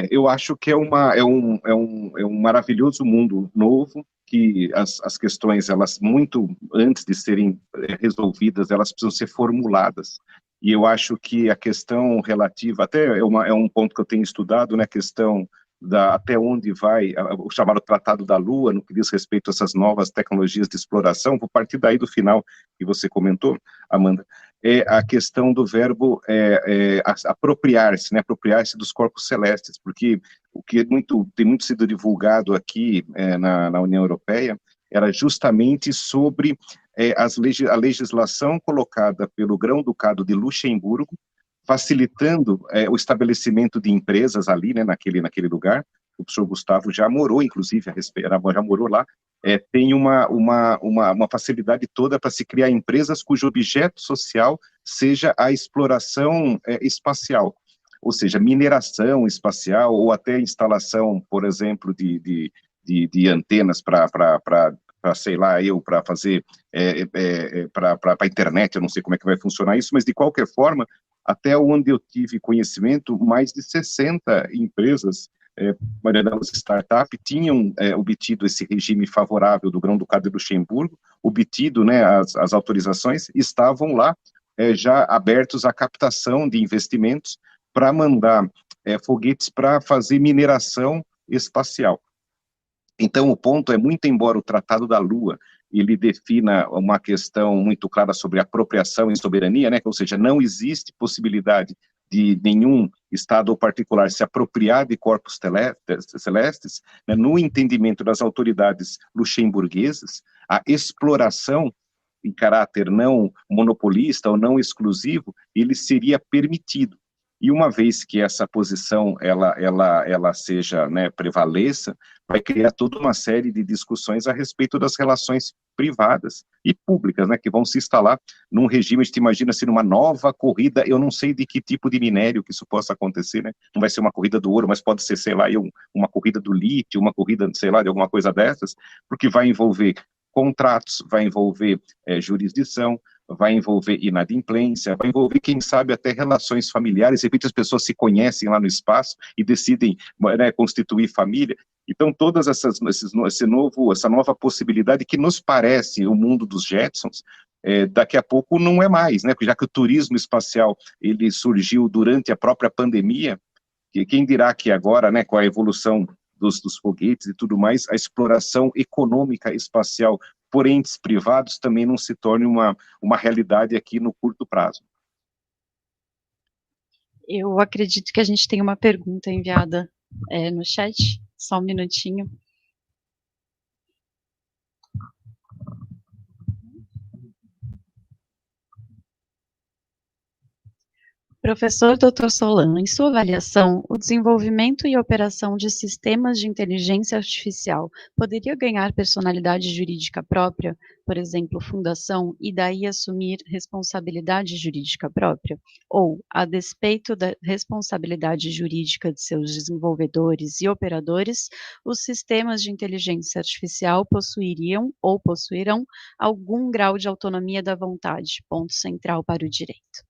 Eu acho que é um maravilhoso mundo novo, que as questões, elas, muito antes de serem resolvidas, elas precisam ser formuladas. E eu acho que a questão relativa, até é um ponto que eu tenho estudado, né, a questão até onde vai o chamado Tratado da Lua, no que diz respeito a essas novas tecnologias de exploração, vou partir daí do final que você comentou, Amanda, é a questão do verbo apropriar-se, né, apropriar-se dos corpos celestes, porque o que tem muito sido divulgado aqui na União Europeia era justamente sobre a legislação colocada pelo Grão-Ducado de Luxemburgo, facilitando o estabelecimento de empresas ali, né, naquele lugar. O professor Gustavo já morou, inclusive, já morou lá. Tem uma facilidade toda para se criar empresas cujo objeto social seja a exploração espacial, ou seja, mineração espacial ou até instalação, por exemplo, de antenas para sei lá, para fazer para a internet, eu não sei como é que vai funcionar isso, mas de qualquer forma, até onde eu tive conhecimento, mais de 60 empresas, maioria delas startup, tinham obtido esse regime favorável do Grão-Ducado de Luxemburgo, obtido, né, as autorizações, estavam lá já abertos à captação de investimentos para mandar foguetes para fazer mineração espacial. Então, o ponto é, muito embora o Tratado da Lua ele defina uma questão muito clara sobre apropriação e soberania, né, ou seja, não existe possibilidade de nenhum Estado ou particular se apropriar de corpos celestes, né, no entendimento das autoridades luxemburguesas, a exploração em caráter não monopolista ou não exclusivo, ele seria permitido. E uma vez que essa posição ela seja, né, prevaleça, vai criar toda uma série de discussões a respeito das relações privadas e públicas, né, que vão se instalar num regime, a gente imagina assim, numa nova corrida, eu não sei de que tipo de minério que isso possa acontecer, né, não vai ser uma corrida do ouro, mas pode ser, sei lá, uma corrida do lítio, uma corrida, sei lá, de alguma coisa dessas, porque vai envolver contratos, vai envolver jurisdição, vai envolver inadimplência, vai envolver, quem sabe, até relações familiares, de repente as pessoas se conhecem lá no espaço e decidem, né, constituir família. Então, todas essa nova possibilidade que nos parece o mundo dos Jetsons, daqui a pouco não é mais, né, já que o turismo espacial ele surgiu durante a própria pandemia, que quem dirá que agora, né, com a evolução dos foguetes e tudo mais, a exploração econômica espacial por entes privados também não se torne uma realidade aqui no curto prazo. Eu acredito que a gente tem uma pergunta enviada no chat, só um minutinho. O Professor Dr. Solano, em sua avaliação, o desenvolvimento e operação de sistemas de inteligência artificial poderia ganhar personalidade jurídica própria, por exemplo, fundação, e daí assumir responsabilidade jurídica própria? Ou, a despeito da responsabilidade jurídica de seus desenvolvedores e operadores, os sistemas de inteligência artificial possuiriam ou possuirão algum grau de autonomia da vontade, ponto central para o direito?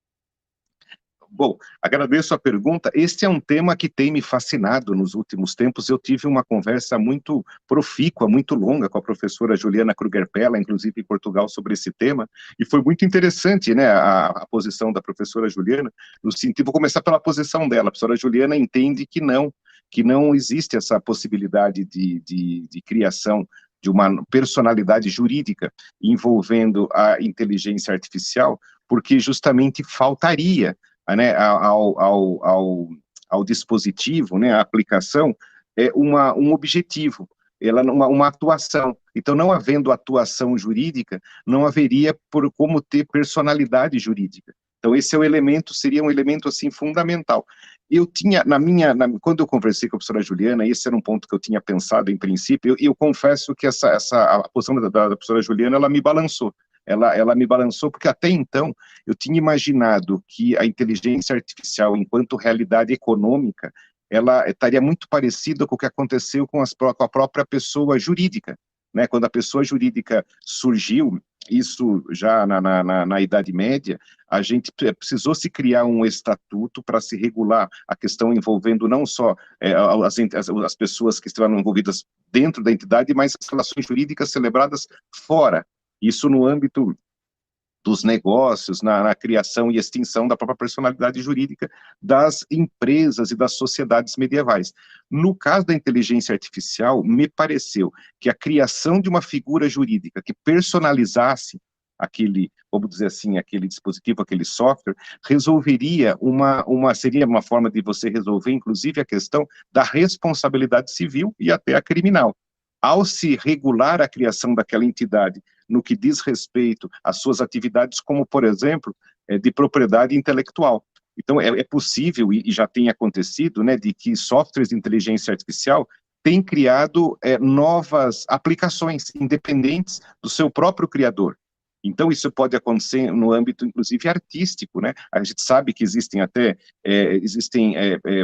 Bom, agradeço a pergunta. Este é um tema que tem me fascinado nos últimos tempos. Eu tive uma conversa muito profícua, muito longa com a professora Juliana Kruger-Pella, inclusive em Portugal, sobre esse tema, e foi muito interessante, né, a posição da professora Juliana, no sentido, vou começar pela posição dela. A professora Juliana entende que não existe essa possibilidade de criação de uma personalidade jurídica envolvendo a inteligência artificial, porque justamente faltaria, né, ao dispositivo, né, à aplicação, um objetivo, uma atuação. Então, não havendo atuação jurídica, não haveria como ter personalidade jurídica. Então, esse é o elemento, seria um elemento, assim, fundamental. Eu tinha, quando eu conversei com a professora Juliana, esse era um ponto que eu tinha pensado em princípio, eu confesso que a posição da professora Juliana, ela me balançou. Ela me balançou, porque até então eu tinha imaginado que a inteligência artificial, enquanto realidade econômica, ela estaria muito parecida com o que aconteceu com a própria pessoa jurídica, né? Quando a pessoa jurídica surgiu, isso já na Idade Média, a gente precisou se criar um estatuto para se regular a questão envolvendo não só as pessoas que estavam envolvidas dentro da entidade, mas as relações jurídicas celebradas fora. Isso no âmbito dos negócios, na criação e extinção da própria personalidade jurídica das empresas e das sociedades medievais. No caso da inteligência artificial, me pareceu que a criação de uma figura jurídica que personalizasse aquele, vamos dizer assim, aquele dispositivo, aquele software, seria uma forma de você resolver, inclusive, a questão da responsabilidade civil e até a criminal. Ao se regular a criação daquela entidade no que diz respeito às suas atividades, como, por exemplo, de propriedade intelectual. Então, é possível, e já tem acontecido, né, de que softwares de inteligência artificial têm criado novas aplicações independentes do seu próprio criador. Então, isso pode acontecer no âmbito, inclusive, artístico, né? A gente sabe que existem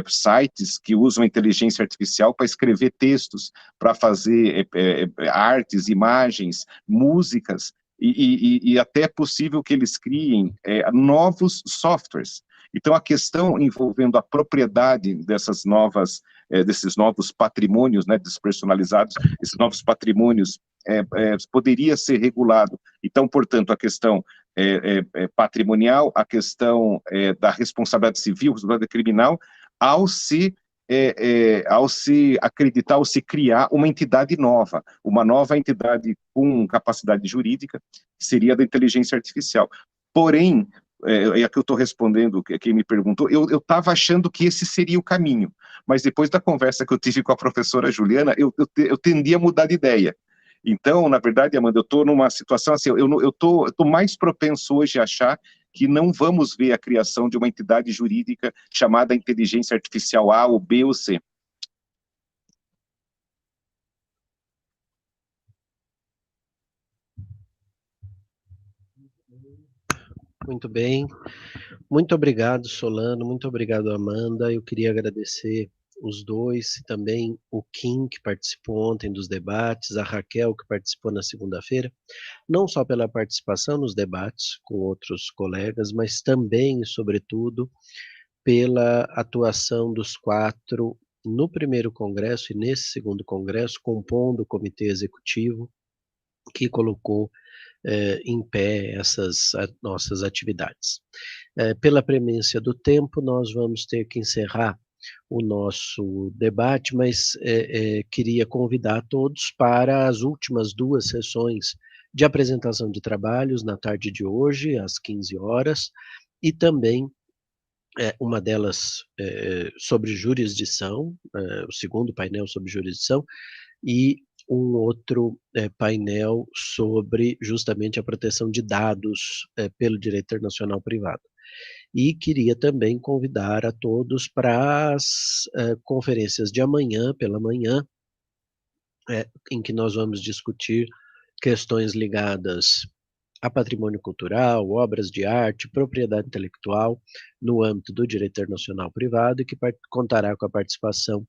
sites que usam a inteligência artificial para escrever textos, para fazer artes, imagens, músicas, e até é possível que eles criem novos softwares. Então, a questão envolvendo a propriedade desses novos patrimônios, né, despersonalizados, esses novos patrimônios, poderia ser regulado. Então, portanto, a questão patrimonial, a questão da responsabilidade civil, responsabilidade criminal, ao se acreditar, ao se criar uma entidade nova, uma nova entidade com capacidade jurídica, que seria da inteligência artificial. Porém, é que eu estou respondendo, quem me perguntou, eu estava achando que esse seria o caminho, mas depois da conversa que eu tive com a professora Juliana, eu tendi a mudar de ideia. Então, na verdade, Amanda, eu estou numa situação assim, eu estou mais propenso hoje a achar que não vamos ver a criação de uma entidade jurídica chamada inteligência artificial A, ou B, ou C. Muito bem. Muito obrigado, Solano. Muito obrigado, Amanda. Eu queria agradecer os dois, e também o Kim, que participou ontem dos debates, a Raquel, que participou na segunda-feira, não só pela participação nos debates com outros colegas, mas também, e sobretudo, pela atuação dos quatro no primeiro congresso e nesse segundo congresso, compondo o comitê executivo que colocou em pé essas nossas atividades. Pela premência do tempo, nós vamos ter que encerrar o nosso debate, mas queria convidar todos para as últimas duas sessões de apresentação de trabalhos na tarde de hoje, às 15 horas, e também uma delas sobre jurisdição, o segundo painel sobre jurisdição, e um outro painel sobre justamente a proteção de dados pelo direito internacional privado. e queria também convidar a todos para as conferências de amanhã, pela manhã, em que nós vamos discutir questões ligadas a patrimônio cultural, obras de arte, propriedade intelectual, no âmbito do direito internacional privado, e que contará com a participação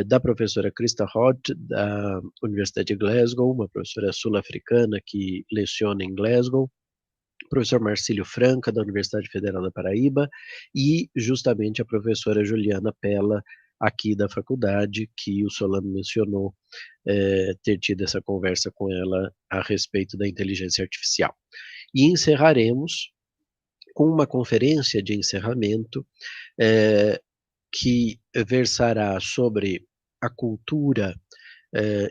da professora Krista Roth, da Universidade de Glasgow, uma professora sul-africana que leciona em Glasgow, professor Marcílio Franca, da Universidade Federal da Paraíba, e justamente a professora Juliana Pella, aqui da faculdade, que o Solano mencionou, ter tido essa conversa com ela a respeito da inteligência artificial. E encerraremos com uma conferência de encerramento, que versará sobre a cultura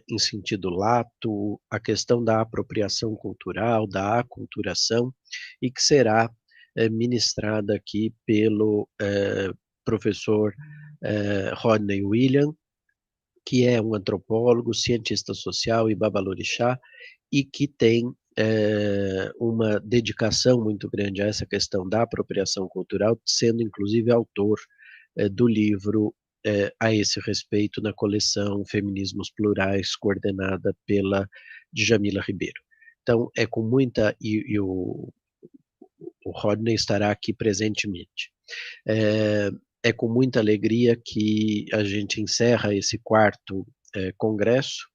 em sentido lato, a questão da apropriação cultural, da aculturação, e que será ministrada aqui pelo professor Rodney William, que é um antropólogo, cientista social e babalorixá, e que tem uma dedicação muito grande a essa questão da apropriação cultural, sendo inclusive autor do livro a esse respeito na coleção Feminismos Plurais, coordenada pela Djamila Ribeiro. Então, é com muita... E o Rodney estará aqui presentemente. É com muita alegria que a gente encerra esse quarto congresso.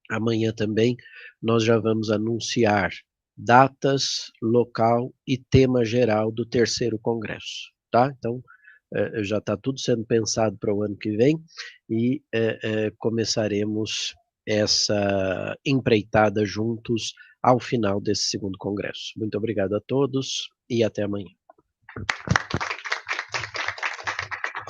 Amanhã também nós já vamos anunciar datas, local e tema geral do terceiro congresso, tá? Então, já está tudo sendo pensado para o ano que vem, e começaremos essa empreitada juntos ao final desse segundo congresso. Muito obrigado a todos e até amanhã.